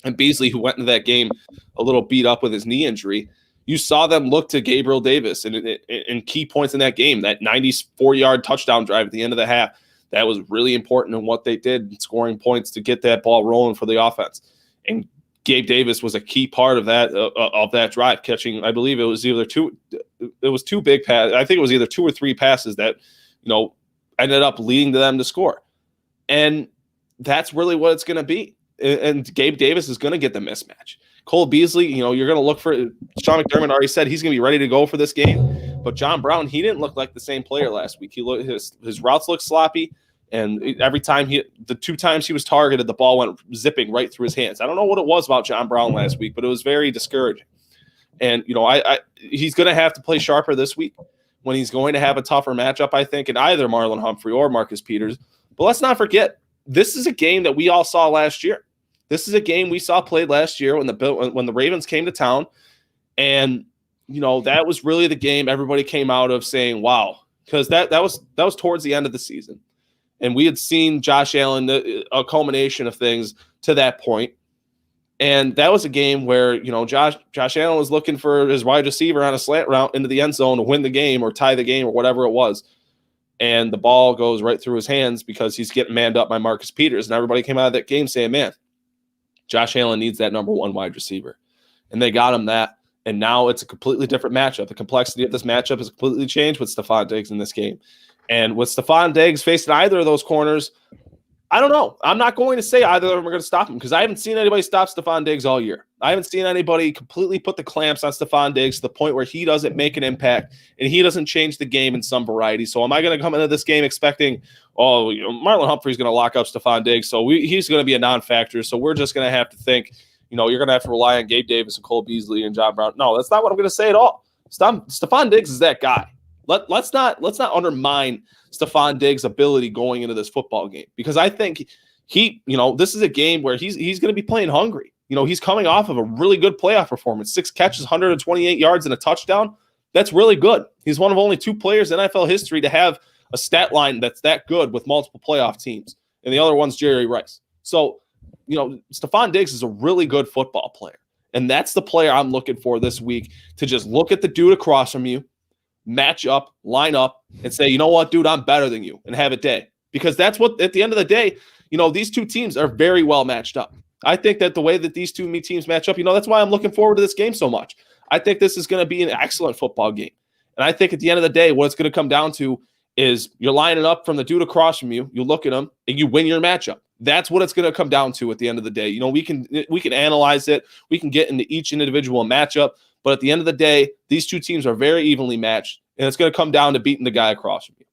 [SPEAKER 1] and Beasley, who went into that game a little beat up with his knee injury, you saw them look to Gabriel Davis in key points in that game, that 94-yard touchdown drive at the end of the half. That was really important in what they did, scoring points to get that ball rolling for the offense. And Gabe Davis was a key part of that drive, catching, I believe it was two big passes. I think it was either 2 or 3 passes that, ended up leading to them to score. And that's really what it's going to be. And Gabe Davis is going to get the mismatch. Cole Beasley, you're going to look for – Sean McDermott already said he's going to be ready to go for this game. But John Brown, he didn't look like the same player last week. His routes looked sloppy, and every time the 2 times he was targeted, the ball went zipping right through his hands. I don't know what it was about John Brown last week, but it was very discouraging. And, he's going to have to play sharper this week when he's going to have a tougher matchup, I think, in either Marlon Humphrey or Marcus Peters. But let's not forget, this is a game that we all saw last year. This is a game we saw played last year when the Ravens came to town, and that was really the game everybody came out of saying, "Wow," because that was towards the end of the season, and we had seen Josh Allen, a culmination of things to that point, and that was a game where Josh Allen was looking for his wide receiver on a slant route into the end zone to win the game or tie the game or whatever it was, and the ball goes right through his hands because he's getting manned up by Marcus Peters, and everybody came out of that game saying, "Man, Josh Allen needs that number 1 wide receiver." And they got him that. And now it's a completely different matchup. The complexity of this matchup has completely changed with Stephon Diggs in this game. And with Stephon Diggs facing either of those corners, I don't know. I'm not going to say either of them are going to stop him, because I haven't seen anybody stop Stephon Diggs all year. I haven't seen anybody completely put the clamps on Stephon Diggs to the point where he doesn't make an impact and he doesn't change the game in some variety. So am I going to come into this game expecting, Marlon Humphrey's going to lock up Stephon Diggs, so he's going to be a non-factor. So we're just going to have to think, you're going to have to rely on Gabe Davis and Cole Beasley and John Brown. No, that's not what I'm going to say at all. Stephon Diggs is that guy. Let's not undermine Stephon Diggs' ability going into this football game, because I think this is a game where he's going to be playing hungry. He's coming off of a really good playoff performance, 6 catches, 128 yards, and a touchdown. That's really good. He's one of only 2 players in NFL history to have a stat line that's that good with multiple playoff teams, and the other one's Jerry Rice. So, Stephon Diggs is a really good football player, and that's the player I'm looking for this week to just look at the dude across from you, match up, line up, and say, you know what, dude, I'm better than you, and have a day. Because that's what, at the end of the day, these two teams are very well matched up. I think that the way that these two teams match up, that's why I'm looking forward to this game so much. I think this is going to be an excellent football game. And I think at the end of the day, what it's going to come down to is you're lining up from the dude across from you, you look at him, and you win your matchup. That's what it's going to come down to at the end of the day. We can analyze it. We can get into each individual matchup. But at the end of the day, these two teams are very evenly matched, and it's going to come down to beating the guy across from you.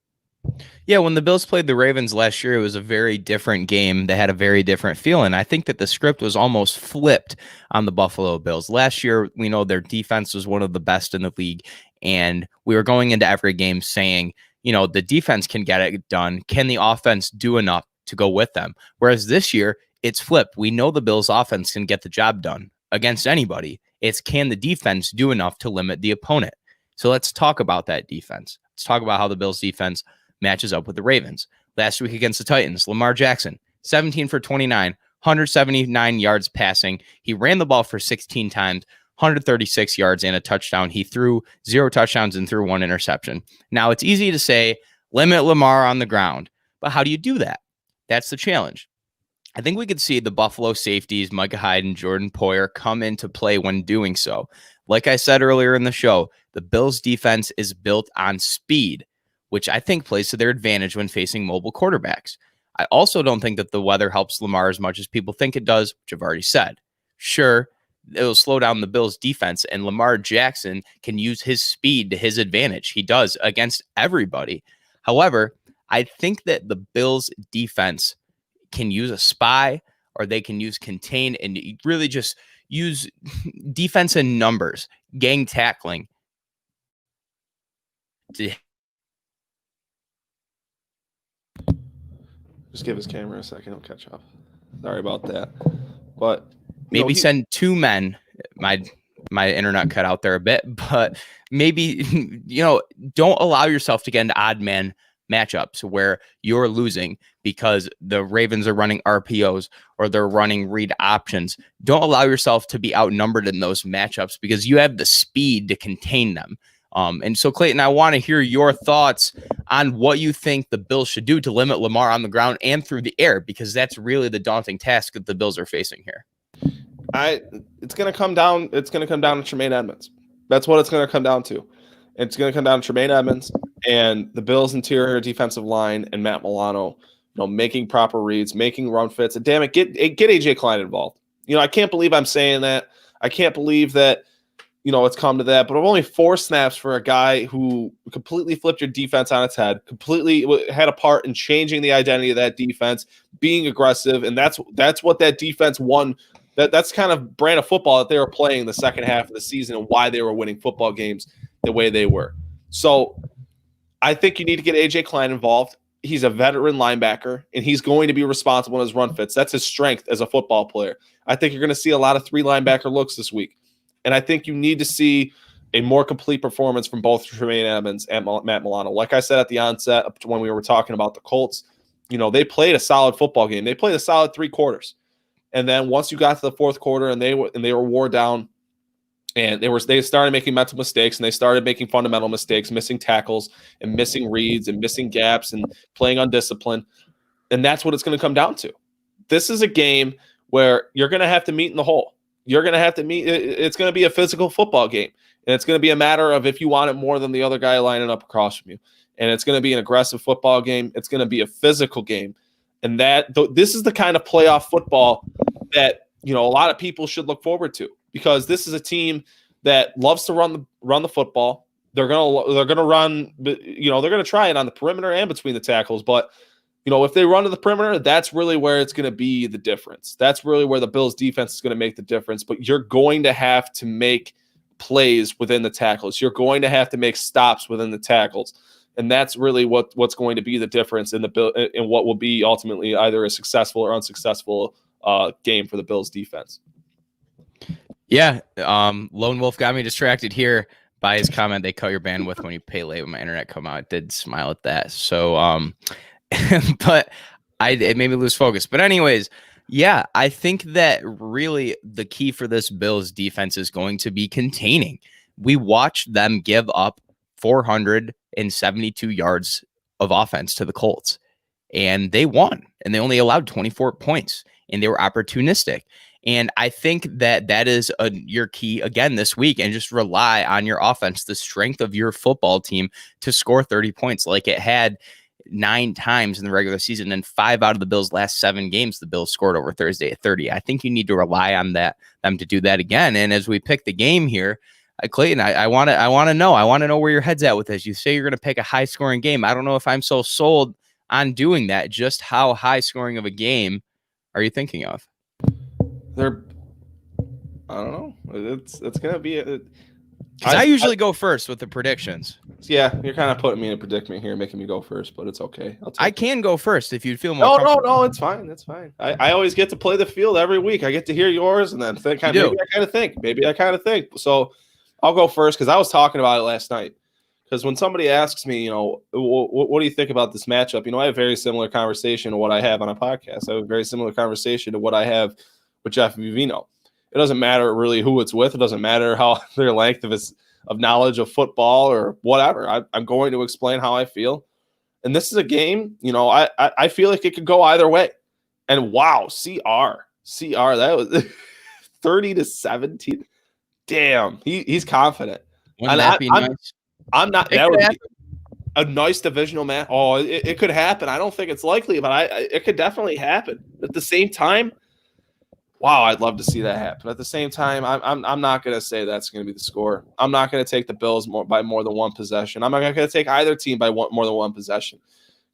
[SPEAKER 2] Yeah, when the Bills played the Ravens last year, it was a very different game. They had a very different feeling. I think that the script was almost flipped on the Buffalo Bills. Last year, we know their defense was one of the best in the league, and we were going into every game saying, the defense can get it done. Can the offense do enough to go with them? Whereas this year, it's flipped. We know the Bills' offense can get the job done against anybody. It's can the defense do enough to limit the opponent? So let's talk about that defense. Let's talk about how the Bills' defense matches up with the Ravens. Last week against the Titans, Lamar Jackson, 17 for 29, 179 yards passing. He ran the ball for 16 times, 136 yards and a touchdown. He threw 0 touchdowns and threw 1 interception. Now, it's easy to say, limit Lamar on the ground, but how do you do that? That's the challenge. I think we could see the Buffalo safeties, Micah Hyde and Jordan Poyer, come into play when doing so. Like I said earlier in the show, the Bills' defense is built on speed, which I think plays to their advantage when facing mobile quarterbacks. I also don't think that the weather helps Lamar as much as people think it does, which I've already said. Sure, it'll slow down the Bills' defense, and Lamar Jackson can use his speed to his advantage. He does against everybody. However, I think that the Bills' defense can use a spy, or they can use contain and really just use defense in numbers, gang tackling to
[SPEAKER 1] just give his camera a second. He'll catch up. Sorry about that. But
[SPEAKER 2] maybe send 2 men. My internet cut out there a bit, but maybe, don't allow yourself to get into odd man matchups where you're losing because the Ravens are running RPOs or they're running read options. Don't allow yourself to be outnumbered in those matchups because you have the speed to contain them. And so, Clayton, I want to hear your thoughts on what you think the Bills should do to limit Lamar on the ground and through the air, because that's really the daunting task that the Bills are facing here.
[SPEAKER 1] It's going to come down to Tremaine Edmonds. That's what it's going to come down to. It's going to come down to Tremaine Edmonds and the Bills' interior defensive line and Matt Milano, making proper reads, making run fits. And damn it, get AJ Klein involved. I can't believe I'm saying that. I can't believe that, it's come to that. But only 4 snaps for a guy who completely flipped your defense on its head, completely had a part in changing the identity of that defense, being aggressive, and that's what that defense won. That's kind of brand of football that they were playing the second half of the season and why they were winning football games the way they were. So I think you need to get AJ Klein involved. He's a veteran linebacker, and he's going to be responsible in his run fits. That's his strength as a football player. I think you're going to see a lot of 3 linebacker looks this week. And I think you need to see a more complete performance from both Tremaine Edmonds and Matt Milano. Like I said at the onset when we were talking about the Colts, they played a solid football game. They played a solid 3 quarters. And then once you got to the 4th quarter and they were wore down, and they started making mental mistakes, and they started making fundamental mistakes, missing tackles and missing reads and missing gaps and playing undisciplined. And that's what it's going to come down to. This is a game where you're going to have to meet in the hole. You're going to have to meet. It's going to be a physical football game. And it's going to be a matter of if you want it more than the other guy lining up across from you. And it's going to be an aggressive football game. It's going to be a physical game. And this is the kind of playoff football that, a lot of people should look forward to. because this is a team that loves to run the football. They're gonna run, they're gonna try it on the perimeter and between the tackles. But if they run to the perimeter, that's really where it's gonna be the difference. That's really where the Bills defense is gonna make the difference. But you're going to have to make plays within the tackles. You're going to have to make stops within the tackles. And that's really what's going to be the difference in what will be ultimately either a successful or unsuccessful game for the Bills defense.
[SPEAKER 2] Yeah, Lone Wolf got me distracted here by his comment. They cut your bandwidth when you pay late. When my internet come out, I did smile at that. So, but it made me lose focus. But anyways, yeah, I think that really the key for this Bills defense is going to be containing. We watched them give up 472 yards of offense to the Colts, and they won, and they only allowed 24 points, and they were opportunistic. And I think that is your key again this week, and just rely on your offense, the strength of your football team to score 30 points like it had 9 times in the regular season, and 5 out of the Bills' last 7 games, the Bills scored over Thursday at 30. I think you need to rely on them to do that again. And as we pick the game here, Clayton, I want to know where your head's at with this. You say you're going to pick a high scoring game. I don't know if I'm so sold on doing that. Just how high scoring of a game are you thinking of?
[SPEAKER 1] I don't know. It's going to be
[SPEAKER 2] I usually go first with the predictions.
[SPEAKER 1] Yeah, you're kind of putting me in a predicament here, making me go first, but it's okay.
[SPEAKER 2] I can go first if you'd feel more comfortable.
[SPEAKER 1] No, it's fine. That's fine. I always get to play the field every week. I get to hear yours and then think. Maybe I kind of think. So I'll go first because I was talking about it last night. Because when somebody asks me, what do you think about this matchup? I have a very similar conversation to what I have on a podcast. I have a very similar conversation to what I have with Jeff Vivino. It doesn't matter really who it's with. It doesn't matter how their length of knowledge of football or whatever. I'm going to explain how I feel. And this is a game, I feel like it could go either way. And wow, CR, that was 30-17. Damn, he's confident.
[SPEAKER 2] Wouldn't that be nice?
[SPEAKER 1] I'm not. That would be a nice divisional match. Oh, it could happen. I don't think it's likely, but it could definitely happen. At the same time, wow, I'd love to see that happen. At the same time, I'm not going to say that's going to be the score. I'm not going to take the Bills by more than one possession. I'm not going to take either team by more than one possession.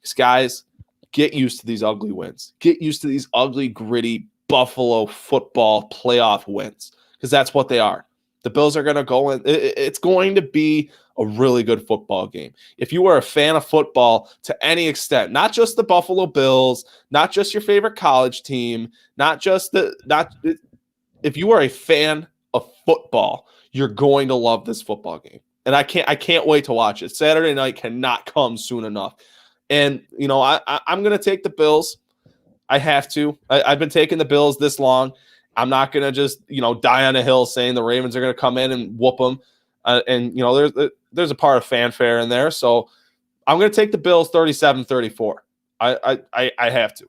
[SPEAKER 1] Because guys, get used to these ugly wins. Get used to these ugly, gritty Buffalo football playoff wins. Because that's what they are. The Bills are going to go in. It's going to be a really good football game. If you are a fan of football to any extent, not just the Buffalo Bills, not just your favorite college team, if you are a fan of football, you're going to love this football game. And I can't wait to watch it. Saturday night cannot come soon enough. And I'm going to take the Bills. I have to. I've been taking the Bills this long. I'm not going to just, die on a hill saying the Ravens are going to come in and whoop them. There's a part of fanfare in there. So I'm going to take the Bills 37-34. I have to.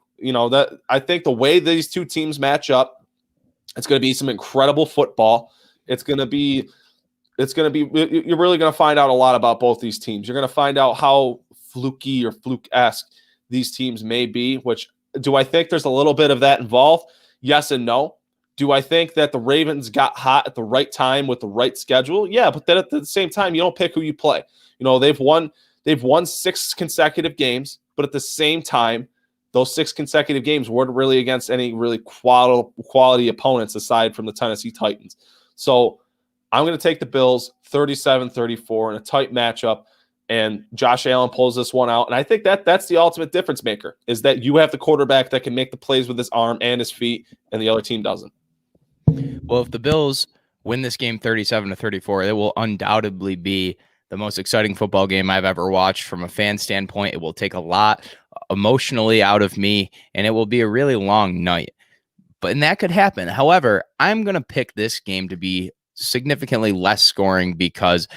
[SPEAKER 1] I think the way these two teams match up, it's going to be some incredible football. You're really going to find out a lot about both these teams. You're going to find out how fluky or fluke-esque these teams may be, which do I think there's a little bit of that involved? Yes and no. Do I think that the Ravens got hot at the right time with the right schedule? Yeah, but then at the same time, you don't pick who you play. They've won 6 consecutive games, but at the same time, those 6 consecutive games weren't really against any really quality opponents aside from the Tennessee Titans. So I'm going to take the Bills 37-34 in a tight matchup, and Josh Allen pulls this one out. And I think that's the ultimate difference maker, is that you have the quarterback that can make the plays with his arm and his feet, and the other team doesn't.
[SPEAKER 2] Well, if the Bills win this game 37-34, it will undoubtedly be the most exciting football game I've ever watched from a fan standpoint. It will take a lot emotionally out of me, and it will be a really long night. And that could happen. However, I'm going to pick this game to be significantly less scoring because,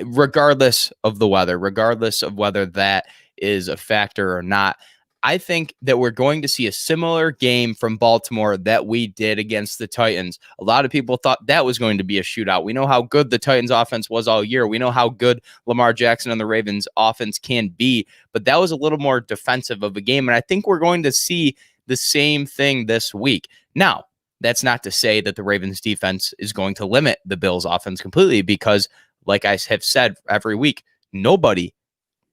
[SPEAKER 2] regardless of the weather, regardless of whether that is a factor or not, I think that we're going to see a similar game from Baltimore that we did against the Titans. A lot of people thought that was going to be a shootout. We know how good the Titans offense was all year. We know how good Lamar Jackson and the Ravens offense can be, but that was a little more defensive of a game. And I think we're going to see the same thing this week. Now, that's not to say that the Ravens defense is going to limit the Bills offense completely, because like I have said every week, nobody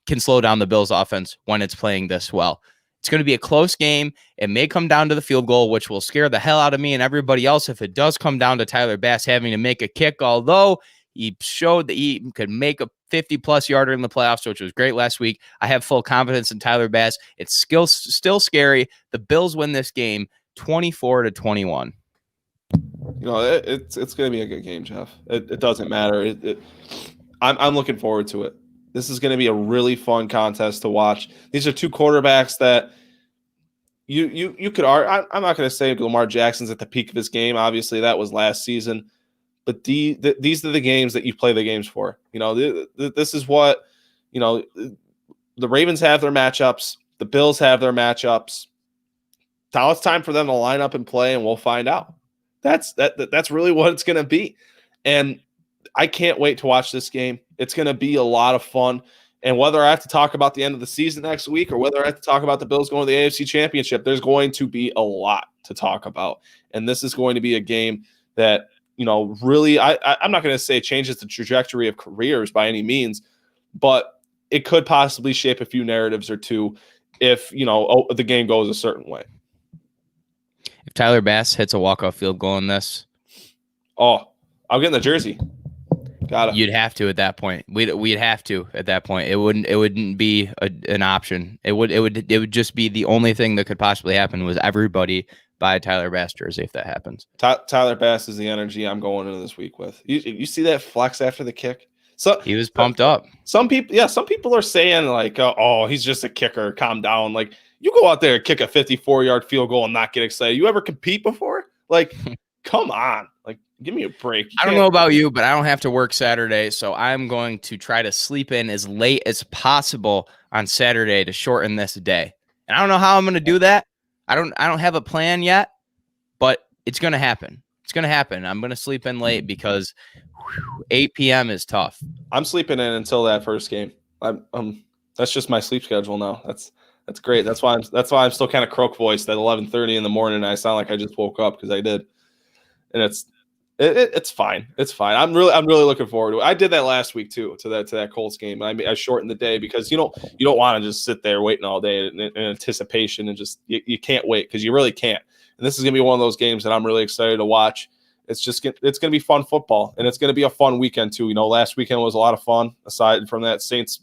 [SPEAKER 2] can slow down the Bills offense when it's playing this well. It's going to be a close game. It may come down to the field goal, which will scare the hell out of me and everybody else if it does come down to Tyler Bass having to make a kick, although he showed that he could make a 50-plus yarder in the playoffs, which was great last week. I have full confidence in Tyler Bass. It's still scary. The Bills win this game 24-21.
[SPEAKER 1] It's going to be a good game, Jeff. It doesn't matter. I'm looking forward to it. This is going to be a really fun contest to watch. These are two quarterbacks that you could argue. I'm not going to say Lamar Jackson's at the peak of his game. Obviously, that was last season. But these are the games that you play the games for. This is what, the Ravens have their matchups. The Bills have their matchups. Now it's time for them to line up and play, and we'll find out. That's really what it's going to be. And I can't wait to watch this game. It's going to be a lot of fun. And whether I have to talk about the end of the season next week or whether I have to talk about the Bills going to the AFC Championship, there's going to be a lot to talk about. And this is going to be a game that, really, I'm not going to say changes the trajectory of careers by any means, but it could possibly shape a few narratives or two if, the game goes a certain way.
[SPEAKER 2] If Tyler Bass hits a walk-off field goal in this,
[SPEAKER 1] I'll get in the jersey. Got it.
[SPEAKER 2] You'd have to at that point. We'd have to at that point. It wouldn't be an option. It would just be the only thing that could possibly happen was everybody buy a Tyler Bass jersey if that happens.
[SPEAKER 1] Tyler Bass is the energy I'm going into this week with. You see that flex after the kick? So
[SPEAKER 2] he was pumped up.
[SPEAKER 1] Some people are saying like, oh, he's just a kicker. Calm down. Like, you go out there and kick a 54-yard field goal and not get excited. You ever compete before? Like, come on. Like, give me a break.
[SPEAKER 2] I don't know about you, but I don't have to work Saturday, so I'm going to try to sleep in as late as possible on Saturday to shorten this day. And I don't know how I'm going to do that. I don't have a plan yet, but it's going to happen. It's going to happen. I'm going to sleep in late because 8 p.m. is tough.
[SPEAKER 1] I'm sleeping in until that first game. That's just my sleep schedule now. That's great. That's why I'm still kind of croak voiced at 11:30 in the morning. And I sound like I just woke up because I did. And it's fine. It's fine. I'm really looking forward to it. I did that last week too, to that Colts game. I shortened the day because you don't want to just sit there waiting all day in anticipation and just you can't wait because you really can't. And this is gonna be one of those games that I'm really excited to watch. It's gonna be fun football, and it's gonna be a fun weekend too. Last weekend was a lot of fun. Aside from that Saints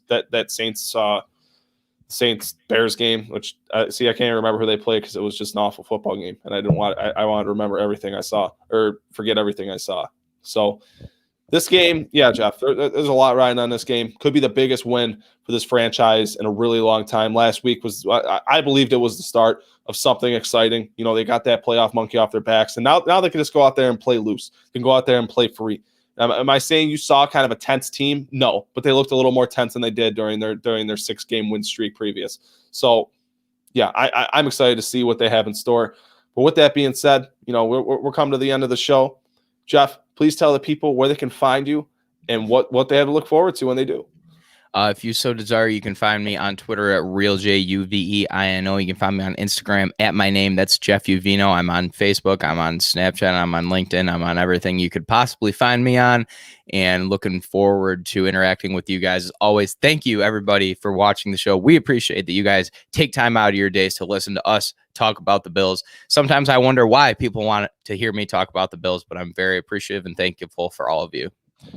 [SPEAKER 1] Bears game, which I can't even remember who they played because it was just an awful football game, and I wanted to remember everything I saw or forget everything I saw. So this game, yeah, Jeff, there's a lot riding on this game. Could be the biggest win for this franchise in a really long time. Last week was, I believed it was the start of something exciting. They got that playoff monkey off their backs, and now they can just go out there and play loose. They can go out there and play free. Am I saying you saw kind of a tense team? No, but they looked a little more tense than they did during their 6-game win streak previous. So, yeah, I'm excited to see what they have in store. But with that being said, we're coming to the end of the show. Jeff, please tell the people where they can find you and what they have to look forward to when they do.
[SPEAKER 2] If you so desire, you can find me on Twitter at RealJUVEINO. You can find me on Instagram at my name. That's Jeff Uvino. I'm on Facebook. I'm on Snapchat. I'm on LinkedIn. I'm on everything you could possibly find me on. And looking forward to interacting with you guys as always. Thank you, everybody, for watching the show. We appreciate that you guys take time out of your days to listen to us talk about the Bills. Sometimes I wonder why people want to hear me talk about the Bills, but I'm very appreciative and thankful for all of you.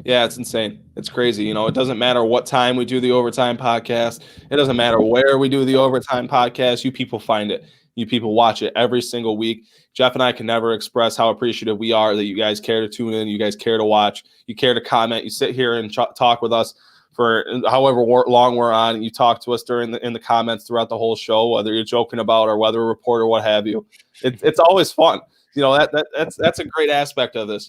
[SPEAKER 1] Yeah, it's insane. It's crazy. It doesn't matter what time we do the Overtime podcast. It doesn't matter where we do the Overtime podcast. You people find it. You people watch it every single week. Jeff and I can never express how appreciative we are that you guys care to tune in, you guys care to watch, you care to comment, you sit here and talk with us for however long we're on. You talk to us in the comments throughout the whole show, whether you're joking about or weather report or what have you. It's always fun. That's a great aspect of this.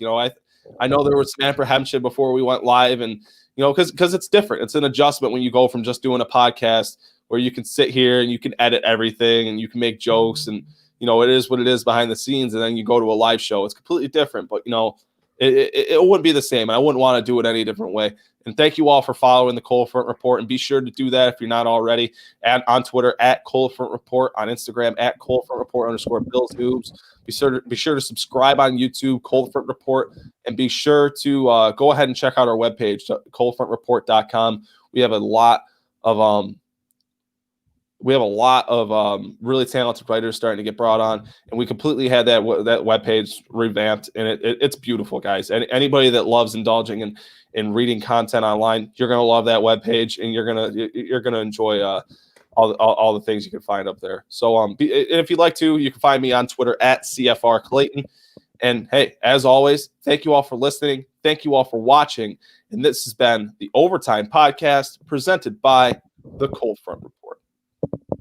[SPEAKER 1] I know there was some apprehension before we went live, and because it's different. It's an adjustment when you go from just doing a podcast where you can sit here and you can edit everything and you can make jokes and it is what it is behind the scenes, and then you go to a live show. It's completely different, but it wouldn't be the same. I wouldn't want to do it any different way. And thank you all for following the Cold Front Report. And be sure to do that if you're not already. On Twitter at Cold Front Report, on Instagram at Cold Front Report _Bills Hoops. Be sure to subscribe on YouTube, Cold Front Report, and be sure to go ahead and check out our webpage, coldfrontreport.com. We have a lot of really talented writers starting to get brought on, and we completely had that webpage revamped, and it's beautiful, guys. And anybody that loves indulging in reading content online, you're gonna love that webpage, and you're gonna enjoy all the things you can find up there. So if you'd like to, you can find me on Twitter at CFR Clayton. And hey, as always, thank you all for listening. Thank you all for watching. And this has been the Overtime Podcast presented by the Cold Front Report.